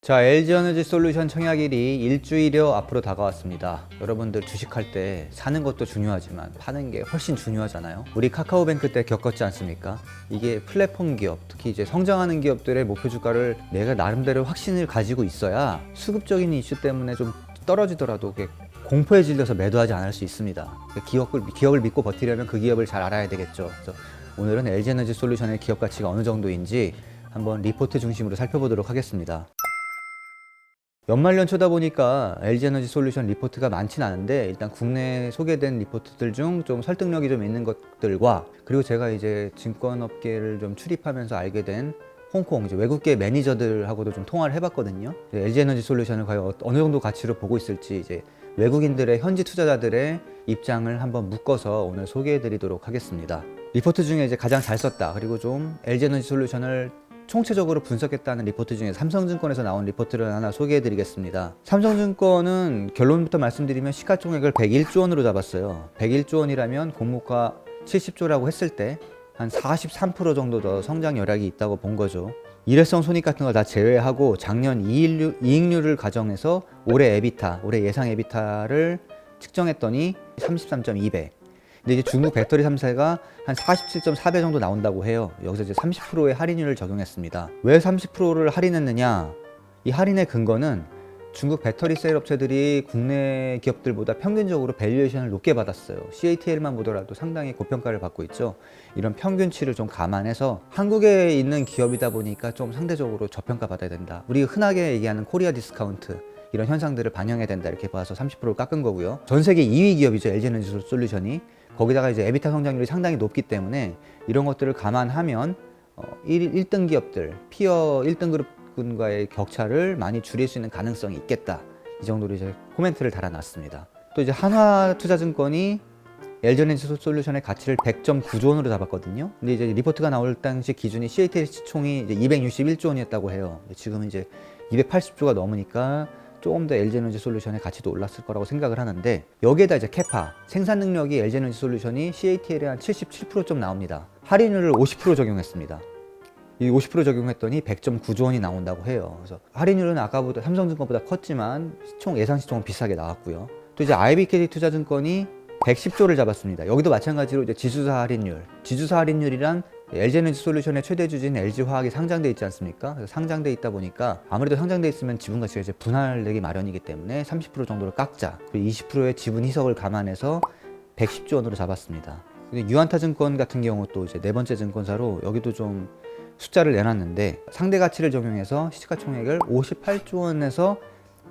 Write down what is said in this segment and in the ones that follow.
자, LG에너지솔루션 청약일이 일주일여 앞으로 다가왔습니다. 여러분들 주식할 때 사는 것도 중요하지만 파는 게 훨씬 중요하잖아요. 우리 카카오뱅크 때 겪었지 않습니까? 이게 플랫폼 기업, 특히 이제 성장하는 기업들의 목표 주가를 내가 나름대로 확신을 가지고 있어야 수급적인 이슈 때문에 좀 떨어지더라도 공포에 질려서 매도하지 않을 수 있습니다. 기업을 믿고 버티려면 그 기업을 잘 알아야 되겠죠. 그래서 오늘은 LG에너지솔루션의 기업 가치가 어느 정도인지 한번 리포트 중심으로 살펴보도록 하겠습니다. 연말연초다 보니까 LG에너지솔루션 리포트가 많진 않은데 일단 국내에 소개된 리포트들 중 좀 설득력이 좀 있는 것들과 그리고 제가 이제 증권업계를 좀 출입하면서 알게 된 홍콩 이제 외국계 매니저들하고도 좀 통화를 해봤거든요. LG에너지솔루션을 과연 어느 정도 가치로 보고 있을지 이제 외국인들의 현지 투자자들의 입장을 한번 묶어서 오늘 소개해드리도록 하겠습니다. 리포트 중에 이제 가장 잘 썼다 그리고 좀 LG에너지솔루션을 총체적으로 분석했다는 리포트 중에 삼성증권에서 나온 리포트를 하나 소개해드리겠습니다. 삼성증권은 결론부터 말씀드리면 시가총액을 101조 원으로 잡았어요. 101조 원이라면 공모가 70조라고 했을 때 한 43% 정도 더 성장 여력이 있다고 본 거죠. 일회성 손익 같은 거 다 제외하고 작년 이익률을 가정해서 올해 예상 에비타를 측정했더니 33.2배. 근데 이제 중국 배터리 3사가 한 47.4배 정도 나온다고 해요. 여기서 이제 30%의 할인율을 적용했습니다. 왜 30%를 할인했느냐? 이 할인의 근거는 중국 배터리 셀 업체들이 국내 기업들보다 평균적으로 밸류에이션을 높게 받았어요. CATL만 보더라도 상당히 고평가를 받고 있죠. 이런 평균치를 좀 감안해서 한국에 있는 기업이다 보니까 좀 상대적으로 저평가 받아야 된다. 우리 흔하게 얘기하는 코리아 디스카운트 이런 현상들을 반영해야 된다 이렇게 봐서 30%를 깎은 거고요. 전 세계 2위 기업이죠. LG에너지솔루션이. 거기다가 이제 에비타 성장률이 상당히 높기 때문에 이런 것들을 감안하면 1등 기업들, 피어 1등 그룹군과의 격차를 많이 줄일 수 있는 가능성이 있겠다. 이 정도로 이제 코멘트를 달아놨습니다. 또 이제 한화투자증권이 LG에너지솔루션의 가치를 100.9조 원으로 잡았거든요. 근데 이제 리포트가 나올 당시 기준이 CATL 시총이 이제 261조 원이었다고 해요. 지금은 이제 280조가 넘으니까 조금 더 LG에너지솔루션의 가치도 올랐을 거라고 생각을 하는데 여기에다 이제 캐파, 생산 능력이 LG에너지솔루션이 CATL에 한 77%좀 나옵니다. 할인율을 50% 적용했습니다. 이 50% 적용했더니 100.9조 원이 나온다고 해요. 그래서 할인율은 아까보다 삼성증권보다 컸지만 예상 시총은 비싸게 나왔고요. 또 이제 IBK 투자증권이 110조를 잡았습니다. 여기도 마찬가지로 이제 지주사 할인율이란 LG에너지솔루션의 최대 주주인 LG화학이 상장돼 있지 않습니까? 그래서 상장돼 있다 보니까 아무래도 상장돼 있으면 지분 가치가 이제 분할되기 마련이기 때문에 30% 정도를 깎자. 그리고 20%의 지분 희석을 감안해서 110조 원으로 잡았습니다. 근데 유한타증권 같은 경우 또 이제 네 번째 증권사로 여기도 좀 숫자를 내놨는데 상대 가치를 적용해서 시가총액을 58조 원에서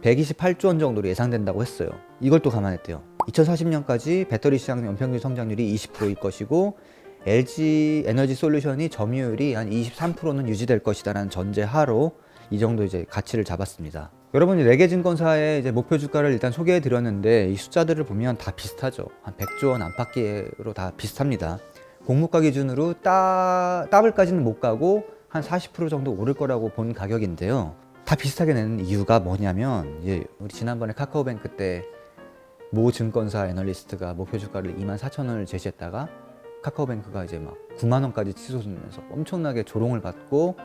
128조 원 정도로 예상된다고 했어요. 이걸 또 감안했대요. 2040년까지 배터리 시장 연평균 성장률이 20%일 것이고 LG에너지솔루션이 점유율이 한 23%는 유지될 것이다라는 전제하로 이 정도 이제 가치를 잡았습니다. 여러분이 4개 증권사의 이제 목표 주가를 일단 소개해 드렸는데 이 숫자들을 보면 다 비슷하죠. 한 100조 원 안팎으로 다 비슷합니다. 공모가 기준으로 더블까지는 못 가고 한 40% 정도 오를 거라고 본 가격인데요. 다 비슷하게 내는 이유가 뭐냐면 우리 지난번에 카카오뱅크 때 모 증권사 애널리스트가 목표 주가를 24,000원을 제시했다가 카카오뱅크가 이제 막 9만 원까지 치솟으면서 엄청나게 조롱을 받고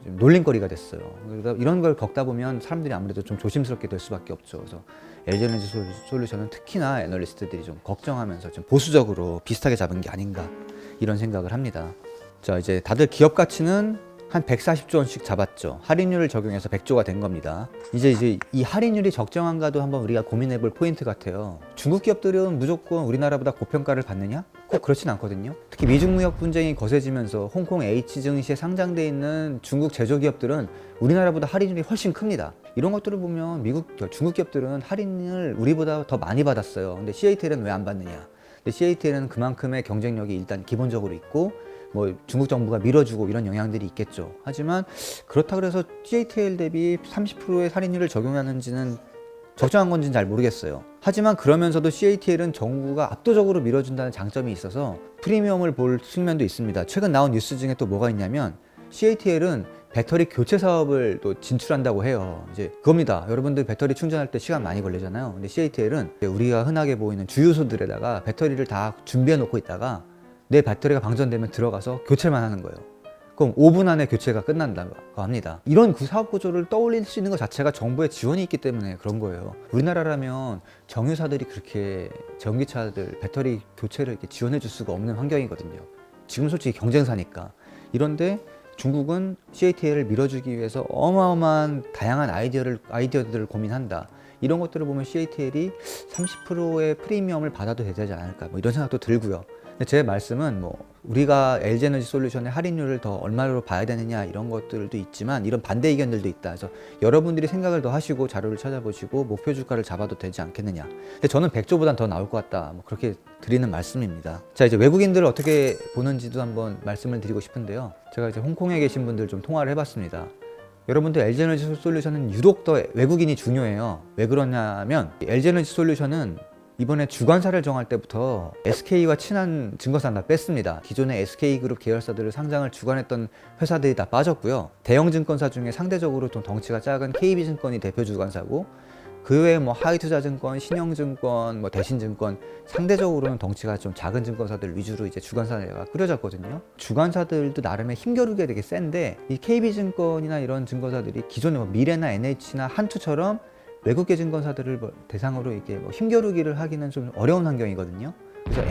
좀 놀림거리가 됐어요. 그래서 이런 걸 겪다 보면 사람들이 아무래도 좀 조심스럽게 될 수밖에 없죠. 그래서 LG에너지솔루션은 특히나 애널리스트들이 좀 걱정하면서 좀 보수적으로 비슷하게 잡은 게 아닌가 이런 생각을 합니다. 자, 이제 다들 기업 가치는 한 140조 원씩 잡았죠. 할인율을 적용해서 100조가 된 겁니다. 이제 이 할인율이 적정한가도 한번 우리가 고민해 볼 포인트 같아요. 중국 기업들은 무조건 우리나라보다 고평가를 받느냐? 꼭 그렇진 않거든요. 특히 미중 무역 분쟁이 거세지면서 홍콩 H 증시에 상장돼 있는 중국 제조기업들은 우리나라보다 할인율이 훨씬 큽니다. 이런 것들을 보면 중국 기업들은 할인을 우리보다 더 많이 받았어요. 근데 CATL은 왜 안 받느냐? 근데 CATL은 그만큼의 경쟁력이 일단 기본적으로 있고 중국 정부가 밀어주고 이런 영향들이 있겠죠. 하지만 그렇다 그래서 CATL 대비 30%의 할인율을 적용하는지는 적정한 건지는 잘 모르겠어요. 하지만 그러면서도 CATL은 정부가 압도적으로 밀어준다는 장점이 있어서 프리미엄을 볼 측면도 있습니다. 최근 나온 뉴스 중에 또 뭐가 있냐면 CATL은 배터리 교체 사업을 또 진출한다고 해요. 이제 그겁니다. 여러분들 배터리 충전할 때 시간 많이 걸리잖아요. 근데 CATL은 우리가 흔하게 보이는 주유소들에다가 배터리를 다 준비해 놓고 있다가 내 배터리가 방전되면 들어가서 교체만 하는 거예요. 그럼 5분 안에 교체가 끝난다고 합니다. 이런 사업 구조를 떠올릴 수 있는 것 자체가 정부의 지원이 있기 때문에 그런 거예요. 우리나라라면 정유사들이 그렇게 전기차들 배터리 교체를 이렇게 지원해 줄 수가 없는 환경이거든요. 지금 솔직히 경쟁사니까. 이런데 중국은 CATL을 밀어주기 위해서 어마어마한 다양한 아이디어들을 고민한다. 이런 것들을 보면 CATL이 30%의 프리미엄을 받아도 되지 않을까, 뭐 이런 생각도 들고요. 근데 제 말씀은 뭐 우리가 LG에너지 솔루션의 할인율을 더 얼마로 봐야 되느냐 이런 것들도 있지만 이런 반대 의견들도 있다. 그래서 여러분들이 생각을 더 하시고 자료를 찾아보시고 목표 주가를 잡아도 되지 않겠느냐. 근데 저는 100조보단 더 나올 것 같다. 뭐 그렇게 드리는 말씀입니다. 자, 이제 외국인들을 어떻게 보는지도 한번 말씀을 드리고 싶은데요. 제가 이제 홍콩에 계신 분들 좀 통화를 해봤습니다. 여러분들 LG에너지 솔루션은 유독 더 외국인이 중요해요. 왜 그러냐면 LG에너지 솔루션은 이번에 주관사를 정할 때부터 SK와 친한 증권사 다 뺐습니다. 기존의 SK그룹 계열사들을 상장을 주관했던 회사들이 다 빠졌고요. 대형 증권사 중에 상대적으로 좀 덩치가 작은 KB증권이 대표 주관사고, 그 외에 뭐 하이투자증권, 신영증권, 뭐 대신증권, 상대적으로는 덩치가 좀 작은 증권사들 위주로 이제 주관사가 꾸려졌거든요. 주관사들도 나름의 힘겨루기가 되게 센데, 이 KB증권이나 이런 증권사들이 기존에 뭐 미래나 NH나 한투처럼 외국계 증권사들을 대상으로 이렇게 뭐 힘겨루기를 하기는 좀 어려운 환경이거든요. 그래서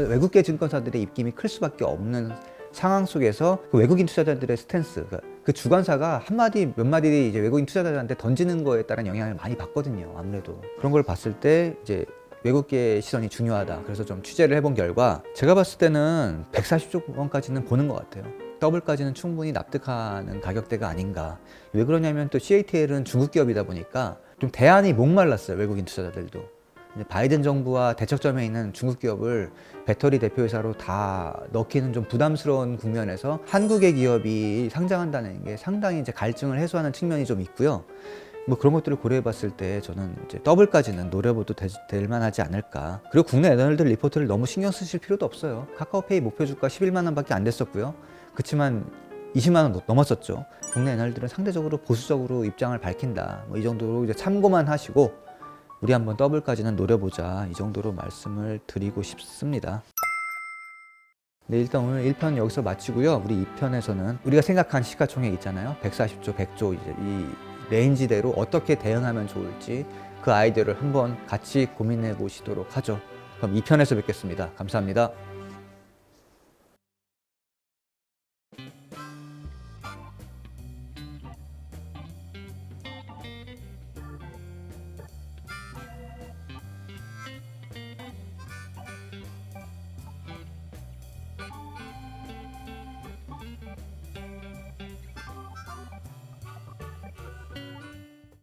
외국계 증권사들의 입김이 클 수밖에 없는 상황 속에서 그 외국인 투자자들의 스탠스, 그 주관사가 한마디 몇 마디 이제 외국인 투자자들한테 던지는 거에 따른 영향을 많이 받거든요. 아무래도 그런 걸 봤을 때 이제 외국계 시선이 중요하다. 그래서 좀 취재를 해본 결과 제가 봤을 때는 140조 원까지는 보는 것 같아요. 더블까지는 충분히 납득하는 가격대가 아닌가. 왜 그러냐면 또 CATL은 중국 기업이다 보니까 좀 대안이 목말랐어요. 외국인 투자자들도. 이제 바이든 정부와 대척점에 있는 중국 기업을 배터리 대표회사로 다 넣기는 좀 부담스러운 국면에서 한국의 기업이 상장한다는 게 상당히 이제 갈증을 해소하는 측면이 좀 있고요. 뭐 그런 것들을 고려해 봤을 때 저는 이제 더블까지는 노려봐도 될 만하지 않을까. 그리고 국내 애널들 리포트를 너무 신경 쓰실 필요도 없어요. 카카오페이 목표 주가 11만 원밖에 안 됐었고요. 그렇지만 20만 원 넘었었죠. 국내 애널들은 상대적으로 보수적으로 입장을 밝힌다. 뭐 이 정도로 이제 참고만 하시고 우리 한번 더블까지는 노려보자. 이 정도로 말씀을 드리고 싶습니다. 네, 일단 오늘 1편 여기서 마치고요. 우리 2편에서는 우리가 생각한 시가총액 있잖아요. 140조, 100조 이제 이 레인지대로 어떻게 대응하면 좋을지 그 아이디어를 한번 같이 고민해 보시도록 하죠. 그럼 2편에서 뵙겠습니다. 감사합니다.